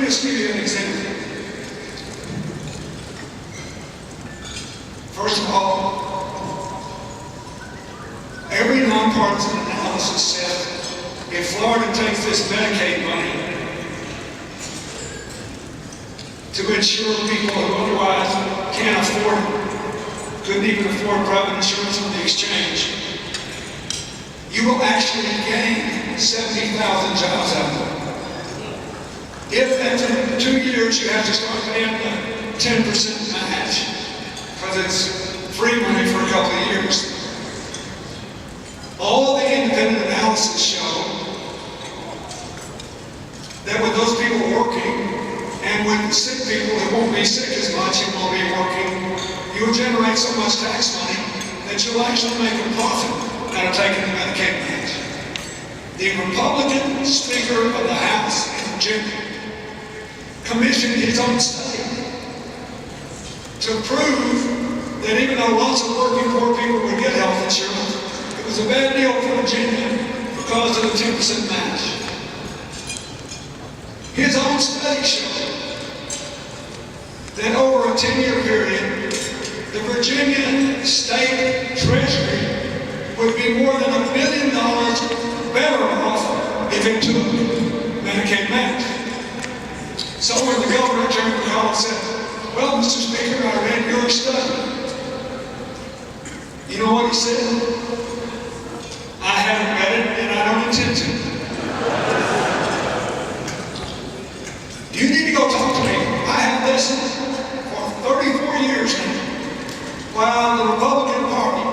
just give you an example. First of all, every nonpartisan analysis said if Florida takes this Medicaid money to insure people who otherwise can't afford it, couldn't even afford private insurance on the exchange, you will actually gain 70,000 jobs out of it. If after 2 years you have to start paying the 10% match, because it's free money for a couple of years. All the independent analysis show that with those people working, and with sick people who won't be sick as much and will be working, you will generate so much tax money that you'll actually make a profit out of taking the Medicaid match. The Republican Speaker of the House in Virginia commissioned his own study to prove that even though lots of working poor people would get health insurance, it was a bad deal for Virginia because of the 10% match. His own study showed that over a 10-year period, the Virginia state treasury would be more than $1 billion better off if it took Medicaid match. So when the governor turned the call and said, well, Mr. Speaker, I read your study. You know what he said? I haven't read it and I don't intend to. You need to go talk to me. I have listened for 34 years now. While the Republican Party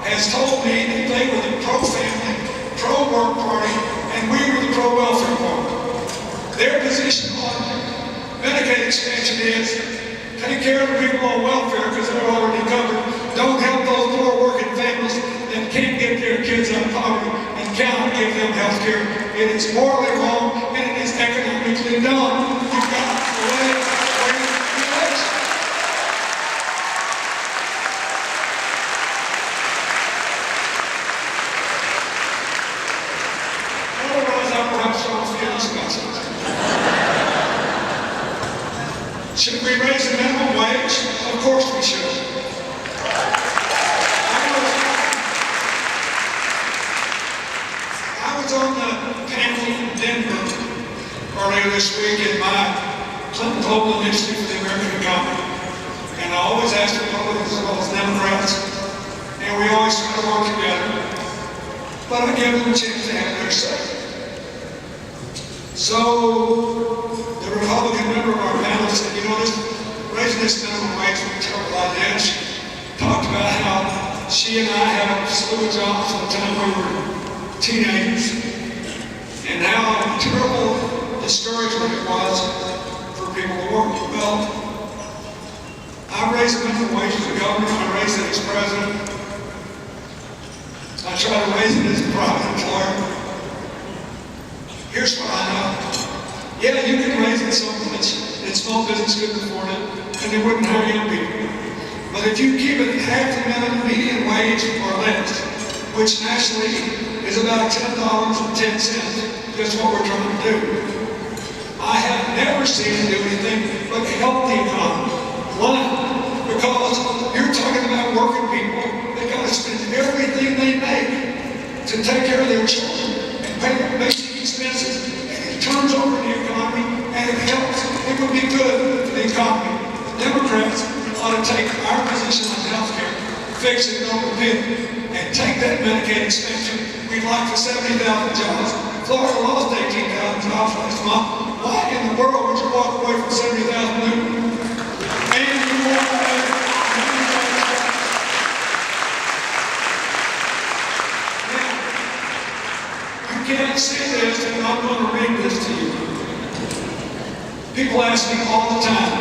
has told me that they were the pro-family, pro-work party, and we were the pro-welfare party. Their position on Medicaid expansion is take care of the people on welfare because they're already covered. Don't help those poor working families that can't get their kids out of poverty and cannot give them health care. It is morally wrong and it is economically dumb. You've got to let it bring the election. Otherwise, I'm perhaps strong feelings about something. Should we raise the minimum wage? Of course we should. I was on the panel in Denver earlier this week in my Clinton Global Initiative for the American Economy. And I always ask Republicans as well as Democrats, and we always try to work together. But I give them a chance to have their say. So the Republican member of our panel said, you know, raising this minimum wage was a terrible idea. She talked about how she and I had a slew of jobs at the time we were teenagers, and how terrible discouragement it was for people to work. Well, I raised the minimum wage as a governor, I raised it as president, I try to raise it as a private employer. Here's what I know. Yeah, you can raise it so much that small business couldn't afford it, and they wouldn't hire young people. But if you keep it half the minimum median wage or less, which nationally is about $10.10, that's what we're trying to do. I have never seen it do anything but help the economy. Why? Because you're talking about working people that got to spend everything they make to take care of their children and pay their basic expenses, and it turns over the economy and it helps. It would be good for the economy. The Democrats ought to take our position on health care, fix it, don't repeat it, and take that Medicaid expansion. We'd like for 70,000 jobs. Florida lost 18,000 jobs last month. Why in the world would you walk away from 70,000 new? And you walk away from 70,000 jobs. Now, you can't say this, and I'm going to read this to you. People ask me all the time,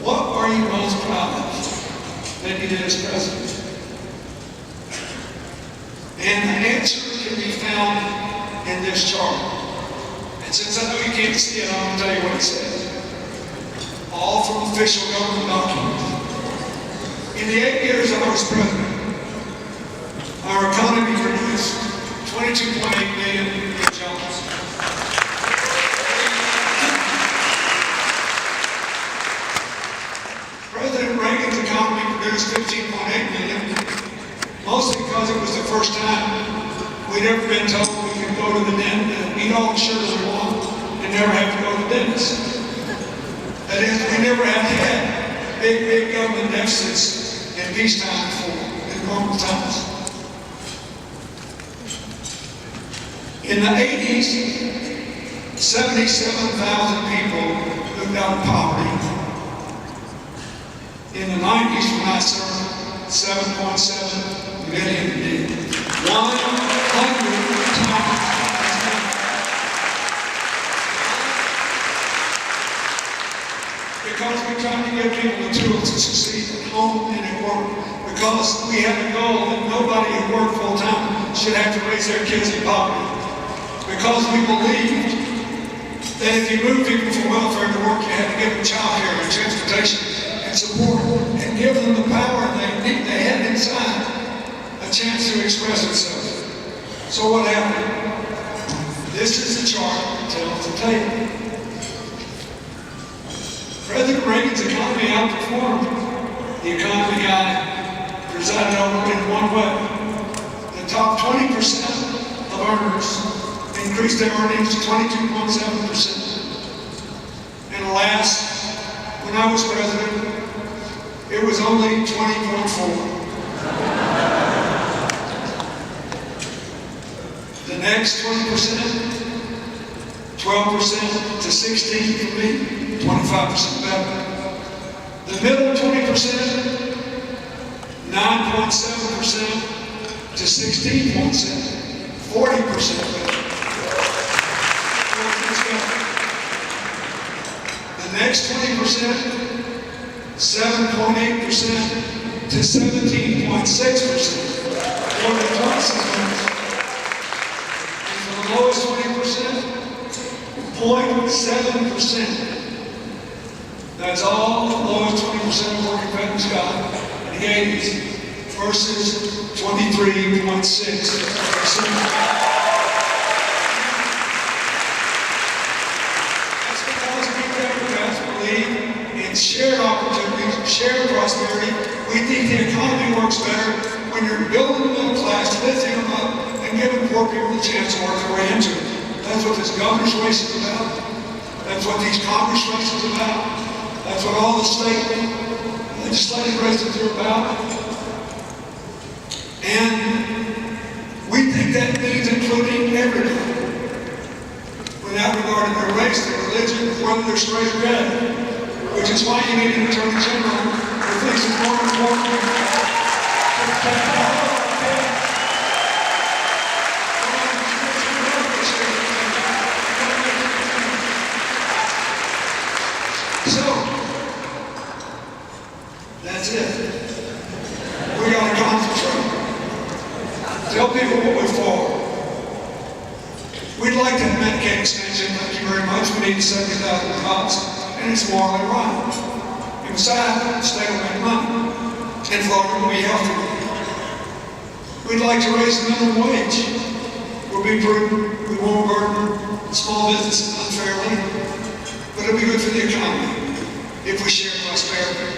what are you most proud of that you did as president? And the answer can be found in this chart. And since I know you can't see it, I'm going to tell you what it says. All from official government documents. In the 8 years I was president, our economy produced 22.8 million new jobs. Mostly because it was the first time we'd ever been told we could go to the dentist and eat all the sugar we want and never have to go to the dentist. That is, we never have had big government deficits in peacetime before, in normal times. In the 80s, 77,000 people lived out of poverty. In the 90s, when I served, 7.7 million did. 100 times. Because we're trying to give people the tools to succeed at home and at work. Because we have a goal that nobody who works full time should have to raise their kids in poverty. Because we believed that if you move people from welfare to work, you had to give them child care and transportation and support and give them the power they had inside a chance to express itself. So what happened? This is the chart that tells the table. President Reagan's economy outperformed the economy guy presided over in one way. The top 20% of earners increased their earnings to 22.7%. And alas, when I was president, it was only 20.4%. The next 20%, 12% to 16% for me, 25% better. The middle 20%, 9.7% to 16.7%, 40% better. The next 20%, 7.8% to 17.6%, more than twice as much. And for the lowest 20%, 0.7%. That's all the lowest 20% of working families got in the 80s versus 23.6%. In shared opportunities, shared prosperity. We think the economy works better when you're building the middle class, lifting them up, and giving poor people the chance to work their way into it. That's what this governor's race is about. That's what these Congress races are about. That's what all the state legislative races are about. And we think that means including everybody, without regard to their race, their religion, whether they're straight or gay. Which is why you need an attorney general who thinks it's more important to protect all. So, that's it. We got to concentrate. Tell people what we're for. We'd like to have Medicaid expansion, thank you very much. We need 70,000 jobs. And it's morally right. And besides, the state will make money. And Florida will be healthier. We'd like to raise the minimum wage. We'll be prudent. We won't burden small businesses unfairly. But it'll be good for the economy if we share prosperity.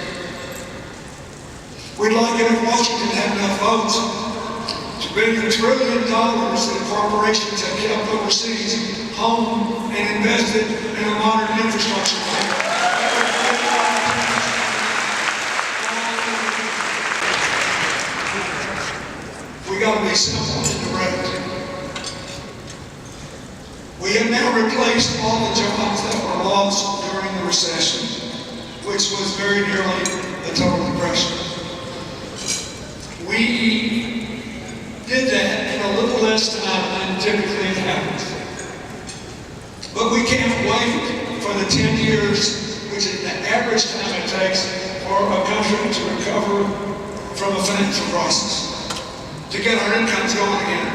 We'd like it if Washington had enough votes to bring $1 trillion that corporations have kept overseas home and invested in a modern infrastructure plan. We got to be simple and direct. We have now replaced all the jobs that were lost during the recession, which was very nearly a total depression. We did that in a little less time than typically happens. But we can't wait for the 10 years, which is the average time it takes for a country to recover from a financial crisis, to get our incomes going again,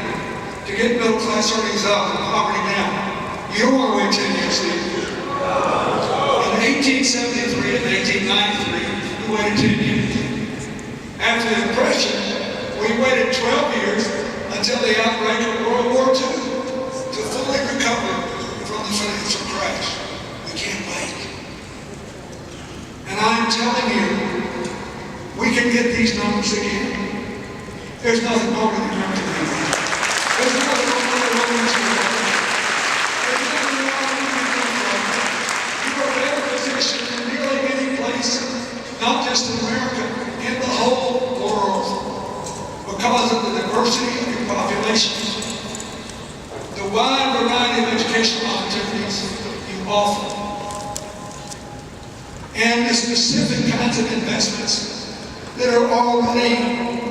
to get middle class earnings up and poverty down. You don't want to wait 10 years, do you? In 1873 and 1893, we waited 10 years. After the Depression, we waited 12 years until the outbreak of World War II to fully recover from the financial crash. We can't wait. And I'm telling you, we can get these numbers again. There's nothing wrong with the American people. There's nothing wrong with the Romans. There's nothing wrong with the people. You are better positioned in nearly any place, not just in America, in the whole world, because of the diversity of your population, the wide variety of educational opportunities you offer, and the specific kinds of investments that are already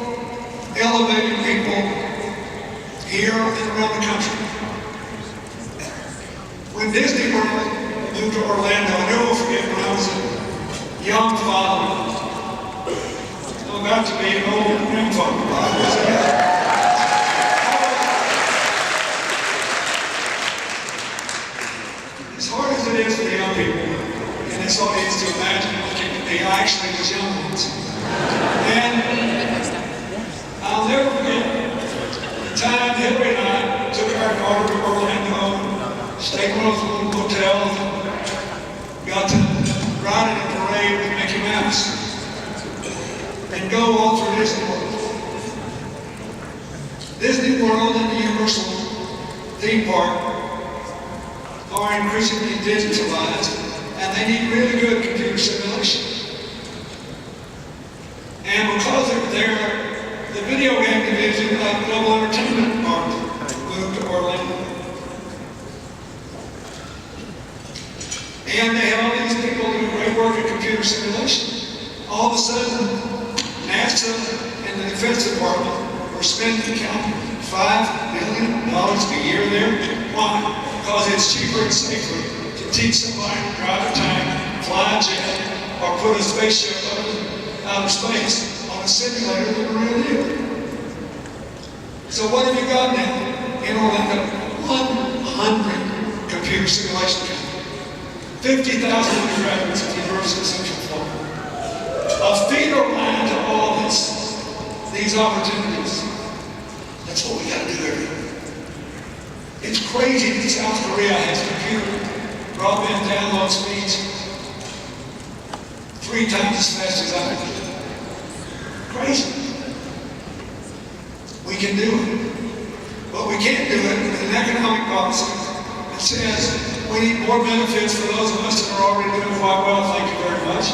elevating people here and around the country. When Disney World moved to Orlando, I never will forget when I was a young father. I'm about to be an old grandfather. As hard as it is for the young people, and it's hard to imagine what it can be actually as young ones. And I'll never forget the time Henry and I took our daughter to Orlando, stayed in one of those little hotels, got to ride in a parade with Mickey Mouse, and go all through Disney World. Disney World and the Universal theme park are increasingly digitalized, and they need really good computer simulation. And because they're there, the video game division of Global Entertainment Park moved to Orlando. And they had all these people doing great work in computer simulation. All of a sudden, NASA and the Defense Department were spending $5 million a year there. Why? Because it's cheaper and safer to teach somebody to drive a tank, fly a jet, or put a spaceship out of space on a simulator than a real deal. So what have you got now in Orlando? 100 computer simulation companies. 50,000 undergraduates at the University of Central Florida. A feeder line to all these opportunities. That's what we got to do everywhere. It's crazy that South Korea has computer broadband download speeds 3 times as fast as I do. Crazy. We can do it. But we can't do it with an economic policy that says we need more benefits for those of us that are already doing quite well, thank you very much,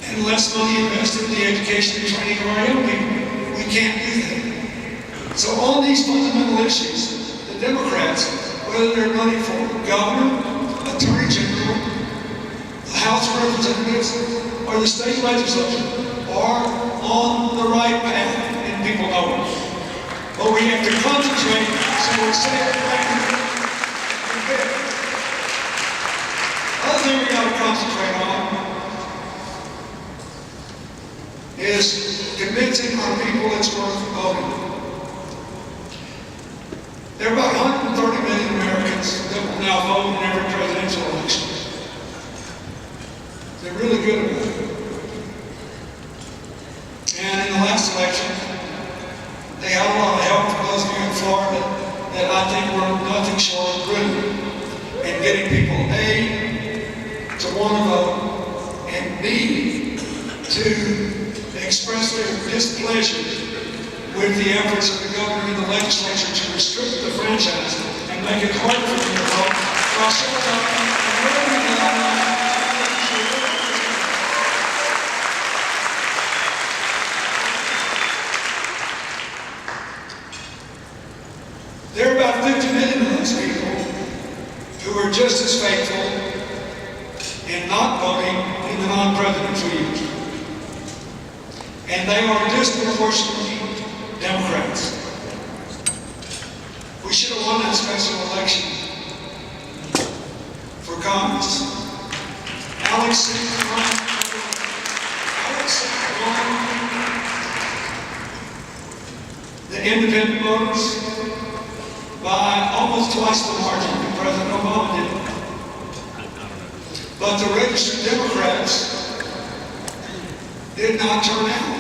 and less money invested in the education and training of our young people. We can't do that. So on these fundamental issues, the Democrats, whether they're running for governor, attorney general, the House of Representatives, or the state legislature, are on the right path, and people know it. But we have to concentrate so we say it. Other thing we got to concentrate on is convincing our people it's worth voting. There are about 130 million Americans that will now vote in every presidential election. They're really good at it. And in the last election, they had a lot of help from those of you in Florida that I think were nothing short of brilliant in getting people, A, to want to vote, and B, to express their displeasure with the efforts of the governor and the legislature to restrict the franchise and make it harder for them to vote while showing up and voting There are about 50 million of those people who are just as faithful in not voting in the non-presidential years. And they are disproportionately Democrats. We should have won that special election for Congress. Alex won the independent voters by almost twice the margin that President Obama did. But the registered Democrats did not turn out.